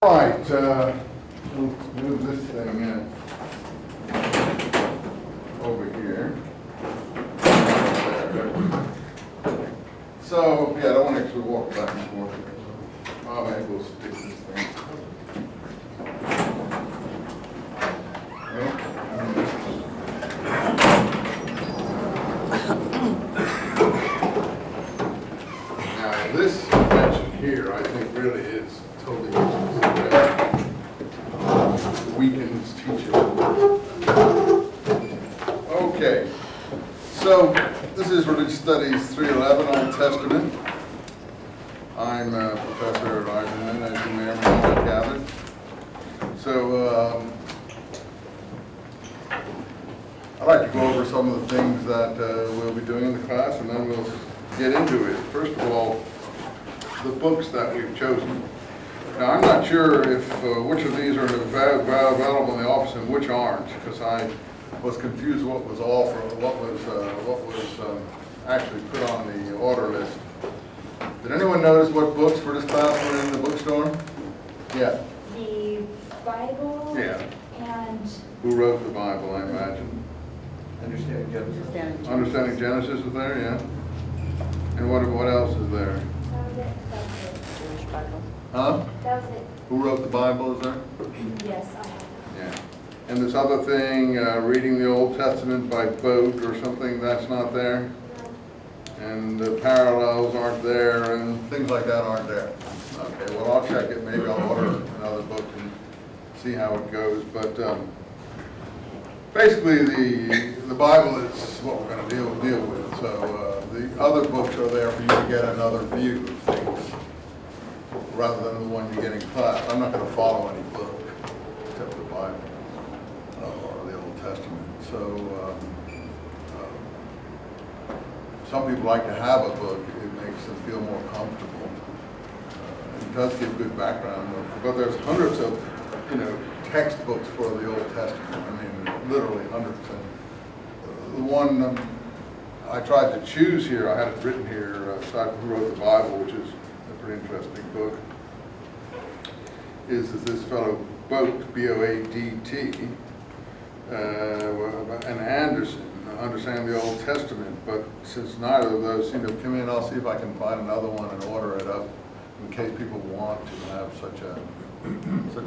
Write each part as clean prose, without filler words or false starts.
All right, we'll move this thing over here. So, yeah, I don't want to actually walk back and forth. Maybe we'll stick this thing. Now, this invention here, I think, really is totally useless. Weakens teaching. Okay, so this is Religious Studies 311, Old Testament. I'm a professor at Eisenman, as you may or may not have gathered. So I'd like to go over some of the things that we'll be doing in the class, and then we'll get into it. First of all, the books that we've chosen. Now, I'm not sure if which of these are available in the office and which aren't, because I was confused what was offered, what was actually put on the order list. Did anyone notice what books for this class were in the bookstore? Yeah. The Bible. Yeah. And. Who wrote the Bible? I imagine. Understanding Genesis. Understanding Genesis is there, yeah. And what else is there? That was it. Jewish Bible. Huh? That was it. Who wrote the Bible, is there? Yes, I have. Yeah. And this other thing, reading the Old Testament by boat or something, that's not there? No. And the parallels aren't there, and things like that aren't there. Okay, well, I'll check it. Maybe I'll order another book and see how it goes. But basically, the Bible is what we're going to deal with. So the other books are there for you to get another view of things, rather than the one you get in class. I'm not going to follow any book except the Bible or the Old Testament. So some people like to have a book. It makes them feel more comfortable. It does give good background, but there's hundreds of, textbooks for the Old Testament. I mean, literally hundreds. And the one I tried to choose here, I had it written here, aside from who wrote the Bible, which is a pretty interesting book, is this fellow Boat, B-O-A-D-T, and Anderson, Understanding the Old Testament. But since neither of those seem to have come in, I'll see if I can find another one and order it up in case people want to have such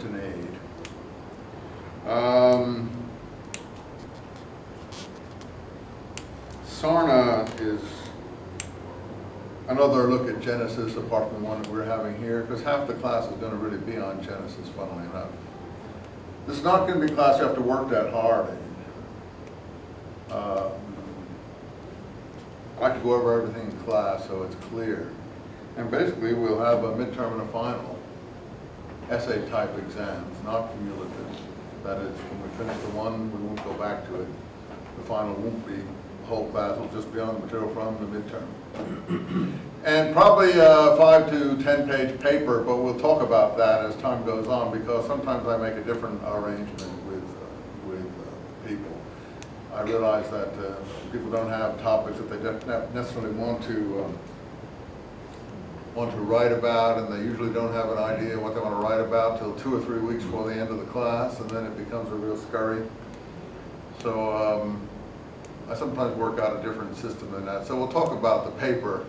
an aid. Sarna is another look at Genesis apart from the one that we're having here, because half the class is going to really be on Genesis, funnily enough. This is not going to be a class you have to work that hard in. I like to go over everything in class so it's clear. And basically we'll have a midterm and a final essay type exams, not cumulative. That is, when we finish the one, we won't go back to it. The final won't be the whole class, will just be on the material from the midterm. And probably a 5 to 10 page paper, but we'll talk about that as time goes on, because sometimes I make a different arrangement with people. I realize that people don't have topics that they necessarily want to write about, and they usually don't have an idea what they want to write about till 2 or 3 weeks before the end of the class, and then it becomes a real scurry. So I sometimes work out a different system than that. So we'll talk about the paper.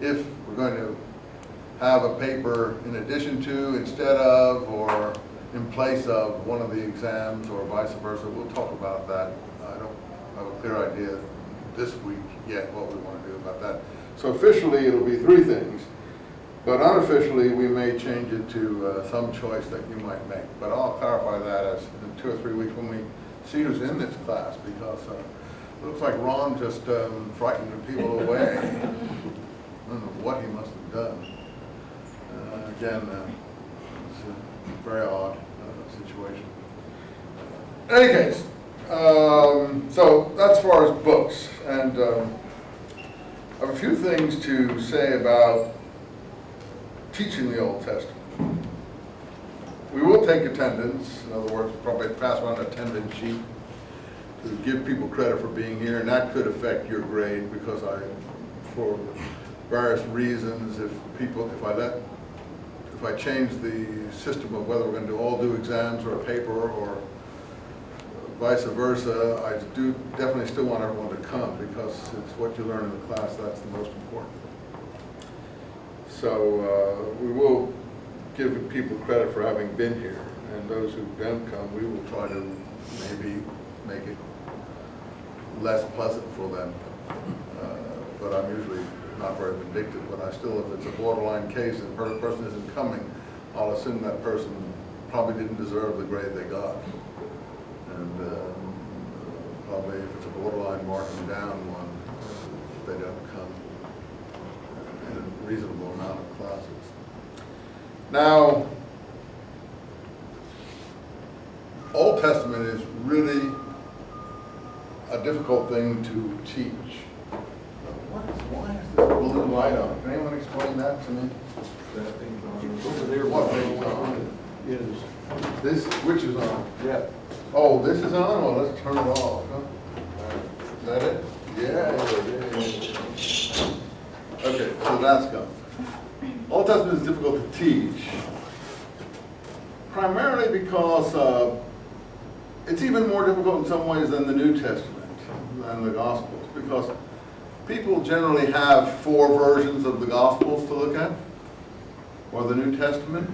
If we're going to have a paper in addition to, instead of, or in place of one of the exams, or vice versa, we'll talk about that. I don't have a clear idea this week yet what we want to do about that. So officially it'll be 3 things, but unofficially we may change it to some choice that you might make. But I'll clarify that as in 2 or 3 weeks when we see who's in this class, because it looks like Ron just frightened the people away. I don't know what he must have done. Again, it's a very odd situation. In any case, so that's as far as books. And I have a few things to say about teaching the Old Testament. We will take attendance. In other words, probably pass around an attendance sheet to give people credit for being here, and that could affect your grade, because for various reasons, if if I change the system of whether we're going to all do exams or a paper or vice versa, I do definitely still want everyone to come because it's what you learn in the class that's the most important thing. So we will give people credit for having been here, and those who don't come, we will try to maybe make it less pleasant for them. But I'm usually not very vindictive, but I still, if it's a borderline case and a person isn't coming, I'll assume that person probably didn't deserve the grade they got. And probably if it's a borderline, mark them down one if they don't come in a reasonable amount of classes. Now, Old Testament is really a difficult thing to teach. Why is this blue light on? Can anyone explain that to me? That thing's on. Over there, what thing's on? It is. This, which is on? Yeah. Oh, this is on? Well, let's turn it off. Huh? Is that it? Yeah. Okay, so that's gone. Old Testament is difficult to teach, primarily because it's even more difficult in some ways than the New Testament, than the Gospels, because people generally have 4 versions of the Gospels to look at, or the New Testament.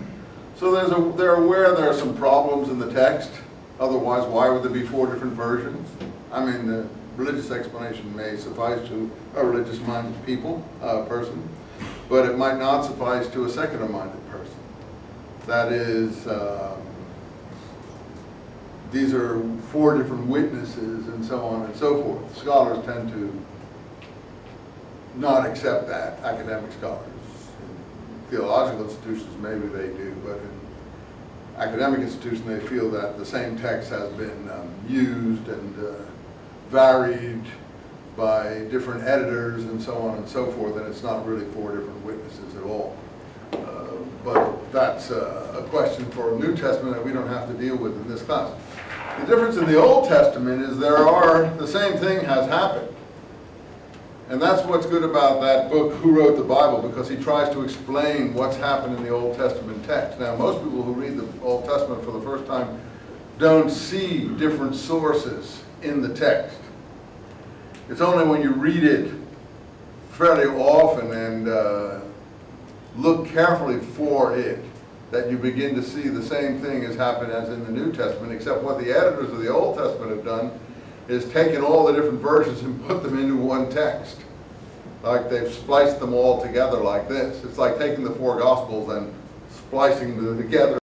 So they're aware there are some problems in the text. Otherwise, why would there be 4 different versions? I mean, the religious explanation may suffice to a religious-minded person, but it might not suffice to a secular-minded person. That is, these are 4 different witnesses and so on and so forth. Scholars tend to not accept that, academic scholars. In theological institutions, maybe they do, but in academic institutions, they feel that the same text has been used and varied by different editors and so on and so forth, and it's not really 4 different witnesses at all. But that's a question for New Testament that we don't have to deal with in this class. The difference in the Old Testament is the same thing has happened. And that's what's good about that book, Who Wrote the Bible, because he tries to explain what's happened in the Old Testament text. Now, most people who read the Old Testament for the first time don't see different sources in the text. It's only when you read it fairly often and look carefully for it that you begin to see the same thing has happened as in the New Testament, except what the editors of the Old Testament have done is taken all the different versions and put them into one text. Like they've spliced them all together like this. It's like taking the 4 Gospels and splicing them together